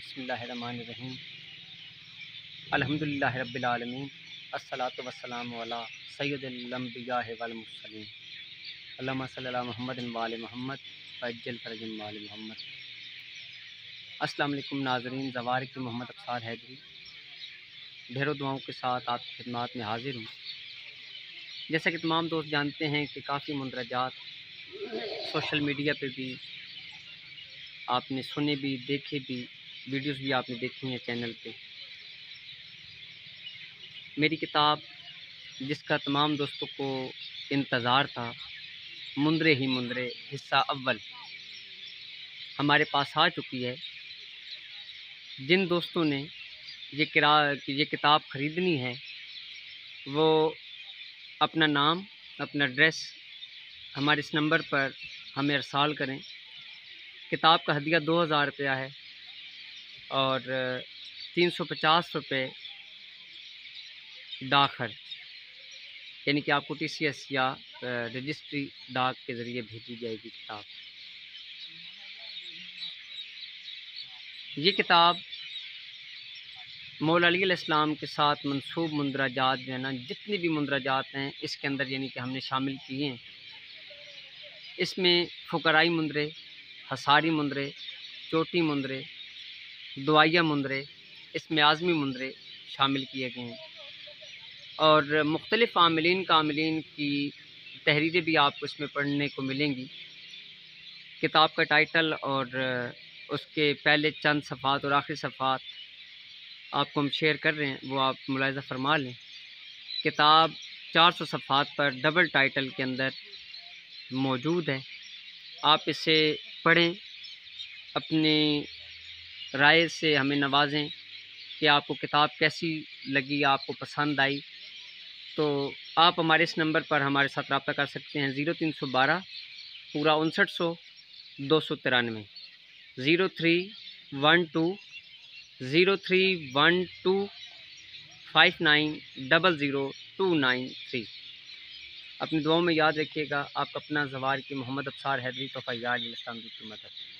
بسم اللہ الرحمن الرحیم الحمدللہ رب العالمین الصلاۃ والسلام علی سید الانبیاء والمرسلین اللہم صلی علی محمد وآل محمد وعجل فرج وآل محمد۔ السلام علیکم ناظرین، زوار کی محمد ابصار حیدری ڈھیروں دعاؤں کے ساتھ آپ کی خدمات میں حاضر ہوں۔ جیسا کہ تمام دوست جانتے ہیں کہ کافی مندرجات سوشل میڈیا پہ بھی آپ نے سنے بھی، دیکھے بھی، ویڈیوز بھی آپ نے دیکھی ہیں چینل پہ۔ میری کتاب جس کا تمام دوستوں کو انتظار تھا، مندرے ہی مندرے حصہ اول، ہمارے پاس آ چکی ہے۔ جن دوستوں نے یہ کتاب خریدنی ہے وہ اپنا نام، اپنا ایڈریس ہمارے اس نمبر پر ہمیں ارسال کریں۔ کتاب کا ہدیہ 2000 روپیہ ہے اور 350 روپے ڈاک خرچ، یعنی کہ آپ کو TCS یا رجسٹری ڈاک کے ذریعے بھیجی جائے گی کتاب۔ یہ کتاب مولا علی علیہ السلام کے ساتھ منسوب مندرجات جو ہے نا، جتنی بھی مندرجات ہیں اس کے اندر یعنی کہ ہم نے شامل کیے ہیں۔ اس میں فقرائی مندرے، حصاری مندرے، چوٹی مندرے، دعائیہ مندرے، اس میں اعظمی مندرے شامل کیے گئے ہیں، اور مختلف عاملین کی تحریریں بھی آپ کو اس میں پڑھنے کو ملیں گی۔ کتاب کا ٹائٹل اور اس کے پہلے چند صفحات اور آخری صفحات آپ کو ہم شیئر کر رہے ہیں، وہ آپ ملاحظہ فرما لیں۔ کتاب 400 صفحات پر ڈبل ٹائٹل کے اندر موجود ہے۔ آپ اسے پڑھیں، اپنی رائے سے ہمیں نوازیں کہ آپ کو کتاب کیسی لگی، آپ کو پسند آئی تو آپ ہمارے اس نمبر پر ہمارے ساتھ رابطہ کر سکتے ہیں۔ 0312 پورا 5900 293 0312 59000293۔ اپنی دعاؤں میں یاد رکھیے گا۔ آپ اپنا زوار کی محمد ابصار حیدری تو فیاض الاسلام کی مدد۔